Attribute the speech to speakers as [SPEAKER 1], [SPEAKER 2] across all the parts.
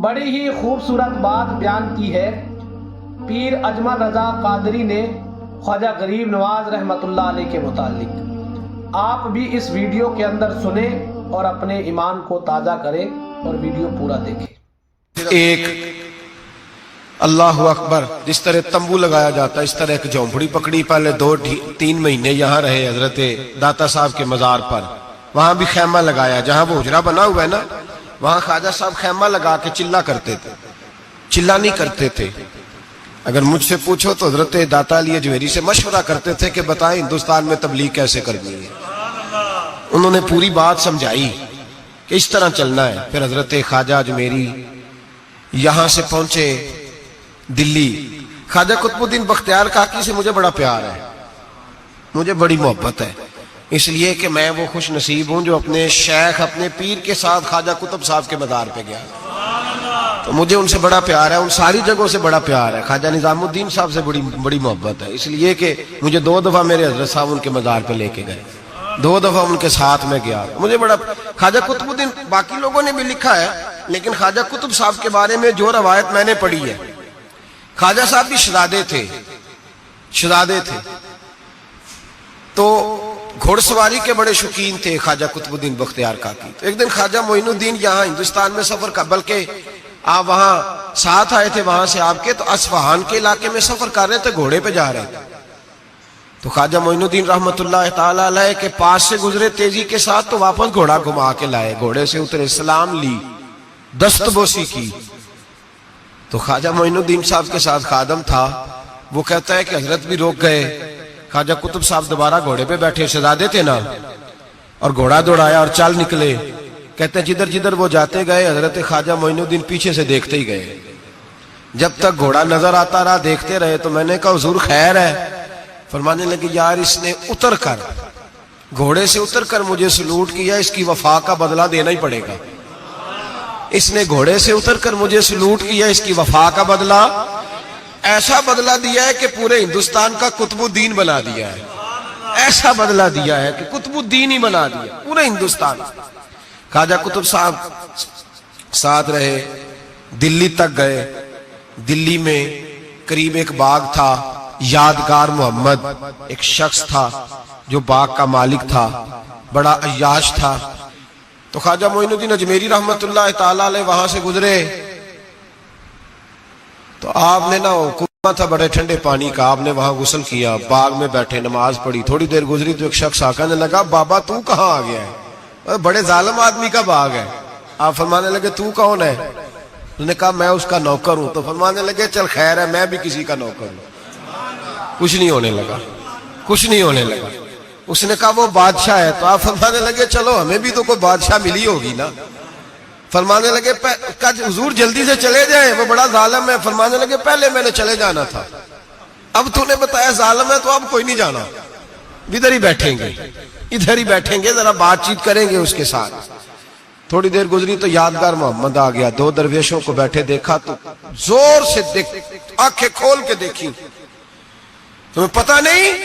[SPEAKER 1] بڑی ہی خوبصورت بات بیان کی ہے پیر اجمل رضا قادری نے خواجہ غریب نواز رحمۃ اللہ علیہ کے متعلق۔ آپ بھی اس ویڈیو کے اندر سنیں اور اپنے ایمان کو تازہ کریں اور ویڈیو پورا دیکھیں۔
[SPEAKER 2] ایک اللہ اکبر، جس طرح تمبو لگایا جاتا ہے اس طرح ایک جھونپڑی پکڑی، پہلے 2-3 مہینے یہاں رہے حضرت داتا صاحب کے مزار پر، وہاں بھی خیمہ لگایا، جہاں وہ حجرہ بنا ہوا ہے نا وہاں خواجہ صاحب خیمہ لگا کے چلا کرتے تھے، چلا نہیں کرتے تھے۔ اگر مجھ سے پوچھو تو حضرت داتا علی اجمیری سے مشورہ کرتے تھے کہ بتائیں ہندوستان میں تبلیغ کیسے کرنی ہے، انہوں نے پوری بات سمجھائی کہ اس طرح چلنا ہے۔ پھر حضرت خواجہ اجمیری یہاں سے پہنچے دلی۔ خواجہ قطب الدین بختیار کاکی سے مجھے بڑا پیار ہے، مجھے بڑی محبت ہے، اس لیے کہ میں وہ خوش نصیب ہوں جو اپنے شیخ اپنے پیر کے ساتھ خواجہ قطب صاحب کے مزار پہ گیا، تو مجھے ان سے بڑا پیار ہے، ان ساری جگہوں سے بڑا پیار ہے۔ خواجہ نظام الدین صاحب سے بڑی محبت ہے، اس لیے کہ مجھے 2 دفعہ میرے حضرت صاحب ان کے مزار پہ لے کے گئے، 2 دفعہ ان کے ساتھ میں گیا، مجھے بڑا۔ خواجہ قطب الدین باقی لوگوں نے بھی لکھا ہے، لیکن خواجہ قطب صاحب کے بارے میں جو روایت میں نے پڑھی ہے، خواجہ صاحب بھی شہزادے تھے تو گھوڑ سواری کے بڑے شوقین تھے خواجہ قطب الدین بختیار کاکی۔ تو ایک دن خواجہ معین الدین یہاں ہندوستان میں سفر کا، بلکہ آپ وہاں ساتھ آئے تھے وہاں سے آپ کے، تو اصفہان کے علاقے میں سفر کر رہے تھے، گھوڑے پہ جا رہے تھے، تو خواجہ معین الدین رحمت اللہ تعالی علیہ کے پاس سے گزرے تیزی کے ساتھ، تو واپس گھوڑا گھما کے لائے، گھوڑے سے اترے، سلام لی، دست بوسی کی، تو خواجہ معین الدین صاحب کے ساتھ خادم تھا، وہ کہتا ہے کہ حضرت بھی روک گئے، خواجہ قطب صاحب دوبارہ گھوڑے پہ بیٹھے، شہزادے تھے نا، اور گھوڑا دوڑایا اور چل نکلے، کہتے ہیں جدھر جدھر وہ جاتے گئے حضرت خواجہ معین الدین پیچھے سے دیکھتے ہی گئے، جب تک گھوڑا نظر آتا رہا دیکھتے رہے، تو میں نے کہا حضور خیر ہے؟ فرمانے لگے یار اس نے اتر کر، گھوڑے سے اتر کر مجھے سلوٹ کیا، اس کی وفا کا بدلہ دینا ہی پڑے گا، اس نے گھوڑے سے اتر کر مجھے سلوٹ کیا، اس کی وفا کا بدلہ ایسا بدلہ دیا ہے کہ پورے ہندوستان کا قطب الدین بنا دیا ہے، ایسا بدلہ دیا ہے کہ قطب الدین ہی بنا دیا پورے ہندوستان۔ خواجہ قطب صاحب ساتھ رہے، دلی تک گئے، دلی میں قریب ایک باغ تھا، یادگار محمد ایک شخص تھا جو باغ کا مالک تھا، بڑا عیاش تھا، تو خواجہ معین الدین اجمیری رحمت اللہ تعالی علیہ وہاں سے گزرے، تو آپ نے نا کنواں تھا بڑے ٹھنڈے پانی کا، آپ نے وہاں غسل کیا، باغ میں بیٹھے نماز پڑھی، تھوڑی دیر گزری تو ایک شخص آنے لگا، بابا تو کہاں آ گیا ہے؟ بڑے ظالم آدمی کا باغ ہے۔ آپ فرمانے لگے تو کون ہے؟ اس نے کہا میں اس کا نوکر ہوں، تو فرمانے لگے چل خیر ہے، میں بھی کسی کا نوکر ہوں۔ کچھ نہیں ہونے لگا، کچھ نہیں ہونے لگا۔ اس نے کہا وہ بادشاہ ہے، تو آپ فرمانے لگے چلو ہمیں بھی تو کوئی بادشاہ ملی ہوگی نا۔ فرمانے لگے حضور جلدی سے چلے جائیں، وہ بڑا ظالم ہے۔ فرمانے لگے پہلے میں نے چلے جانا تھا، اب تو نے بتایا ظالم ہے تو اب کوئی نہیں جانا، ادھر ہی بیٹھیں گے، ادھر ہی بیٹھیں گے، ذرا بات چیت کریں گے اس کے ساتھ۔ تھوڑی دیر گزری تو یادگار محمد آ گیا، 2 درویشوں کو بیٹھے دیکھا تو زور سے آنکھیں کھول کے دیکھی، تمہیں پتہ نہیں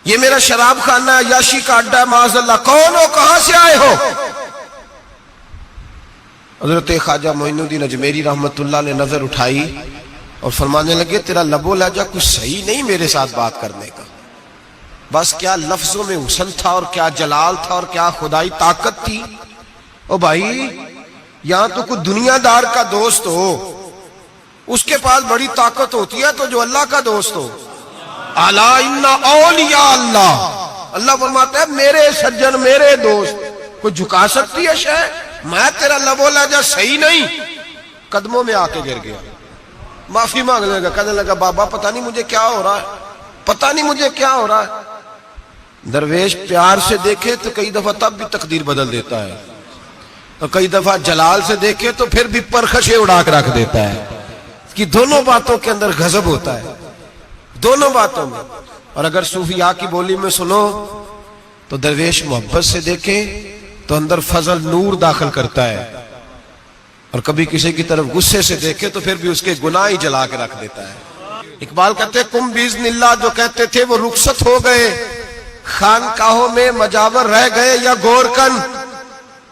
[SPEAKER 2] یہ میرا شراب خانہ ہے، عیاشی کا اڈا ہے، معاذ اللہ، کون ہو، کہاں سے آئے ہو؟ حضرت خواجہ معین الدین اجمیری رحمت اللہ نے نظر اٹھائی اور فرمانے لگے تیرا لب و لہجہ کچھ صحیح نہیں میرے ساتھ بات کرنے کا، بس کیا لفظوں میں حسن تھا اور کیا جلال تھا اور کیا خدائی طاقت تھی۔ او بھائی یہاں تو کوئی دنیا دار کا دوست ہو اس کے پاس بڑی طاقت ہوتی ہے، تو جو اللہ کا دوست ہو، الا ان اولیاء اللہ، اللہ فرماتا ہے میرے سجن میرے دوست، کوئی جھکا سکتی ہے شے؟ میں تیرا لب و لہجہ صحیح نہیں، قدموں میں آ کے گر گیا، معافی مانگنے لگا، کہنے لگا بابا پتہ نہیں مجھے کیا ہو رہا ہے، پتہ نہیں مجھے کیا ہو رہا ہے۔ درویش پیار سے دیکھے تو کئی دفعہ تب بھی تقدیر بدل دیتا ہے، اور کئی دفعہ جلال سے دیکھے تو پھر بھی پرخشیں اڑا کے رکھ دیتا ہے، کہ دونوں باتوں کے اندر غضب ہوتا ہے، دونوں باتوں میں۔ اور اگر صوفیاء کی بولی میں سنو تو درویش محبت سے دیکھے تو اندر فضل نور داخل کرتا ہے، اور کبھی کسی کی طرف غصے سے دیکھے تو پھر بھی اس کے گناہ ہی جلا کے رکھ دیتا ہے۔ اقبال کہتے کم باذن اللہ جو کہتے تھے وہ رخصت ہو گئے، خانقاہوں میں مجاور رہ گئے یا گورکن،